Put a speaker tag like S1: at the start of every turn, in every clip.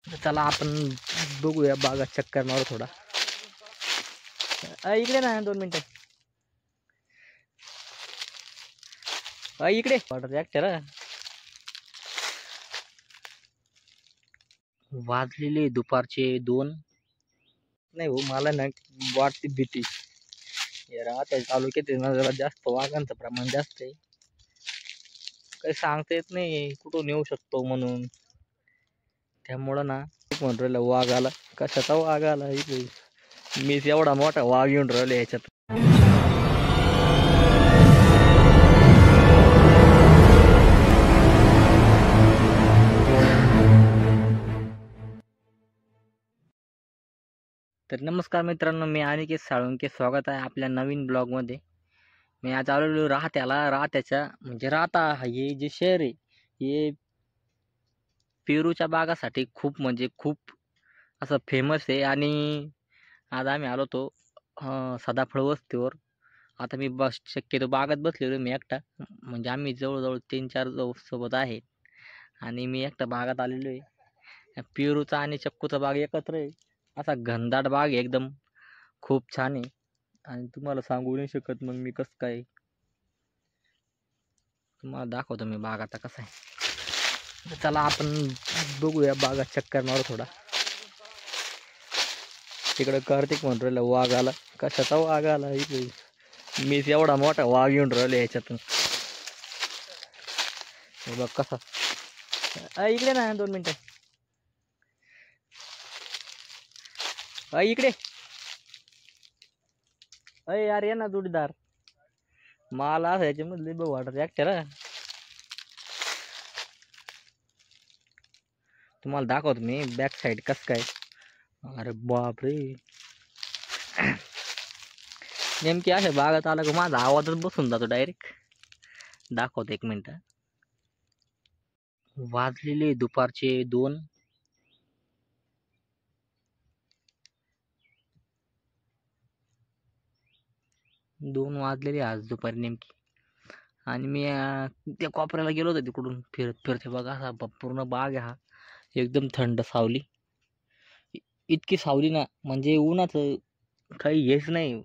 S1: चला आपण बघूया बागा चक्कर मारू थोडा. इकडे ना 2 मिनिटं. इकडे वाटत ऍक्टर वाजलेले दुपारचे 2. नाही हो, मला ना वाटते भीती. आता तालुक्यात ना जरा जास्त वाघांचं प्रमाण जास्त आहे. काही सांगता येत नाही कुठून येऊ शकतो म्हणून. त्यामुळं ना म्हणून राहिलं वाघ आला. कशाचा वाघ आला इथे? मीच एवढा मोठा वाघ येऊन राहिलो याच्यात. तर नमस्कार मित्रांनो, मी अनिकेत साळुंके. स्वागत आहे आपल्या नवीन ब्लॉगमध्ये. मी आज आलेलो राहत्याच्या म्हणजे राहता हे जे शहर आहे हे पेरूच्या बागासाठी खूप म्हणजे खूप असं फेमस आहे. आणि आज आम्ही आलो तो सदाफळ वस्तीवर. आता मी शक्यतो बागात बसलेलो मी एकटा. म्हणजे आम्ही जवळजवळ 3-4 सोबत आहे आणि मी एकटा बागात आलेलो आहे. पेरूचा आणि चक्कूचा बाग एकत्र आहे. असा घनदाट बाग आहे एकदम, खूप छान आहे. आणि तुम्हाला सांगू नाही शकत मग मी कसं काय. तुम्हाला दाखवतो मी बाग आता कसा आहे. चला आपण बघूया बागा चक्कर मारू थोडा. तिकडे कार्तिक म्हणून राहिला वाघ आला. कशाचा वाघ आला इथे? मीच एवढा मोठा वाघ येऊन राहिलो याच्यातून. बघ कसा. इकडे ना 2 मिनिटं. इकडे यार ये ना जोडीदार. मला असं याच्यामधले बघ वाटत ऍक्टर. तुम्हाला दाखवतो मी बॅक साईड कस काय. अरे बापरे, नेमकी अशा बागात आला का माझा आवाजच बसून जातो डायरेक्ट. दाखवतो 1 मिनिट. वाजलेले दुपारचे 2. वाजलेले आज दुपारी नेमकी. आणि मी त्या कोपऱ्याला गेलो होतो तिकडून फिरते बघा. असा पूर्ण बाग आहे हा. एकदम थंड सावली. इतकी सावली ना म्हणजे उन्हाचं काही हेच नाही.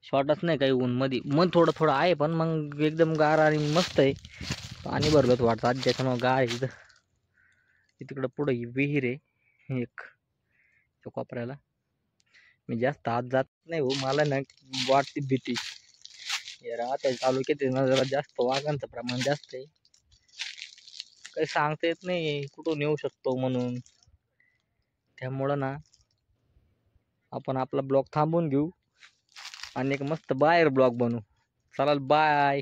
S1: शॉर्टच नाही काही ऊन मध्ये. मन थोडं थोडं आहे पण मग एकदम गार आणि मस्त आहे. पाणी भरलं वाटतं आज त्याच्यामुळे गार आहे तिथं. तिकडं पुढे विहीर आहे एक त्या कोपऱ्याला. मी जास्त आत जात नाही हो, मला ना वाटते भीती. आता तालुक्यात ना जरा जास्त वाघांचं प्रमाण जास्त आहे. काही सांगता येत नाही कुठून येऊ शकतो म्हणून. त्यामुळं ना आपण आपला ब्लॉग थांबवून घेऊ आणि एक मस्त बाहेर ब्लॉग बनवू. चला बाय.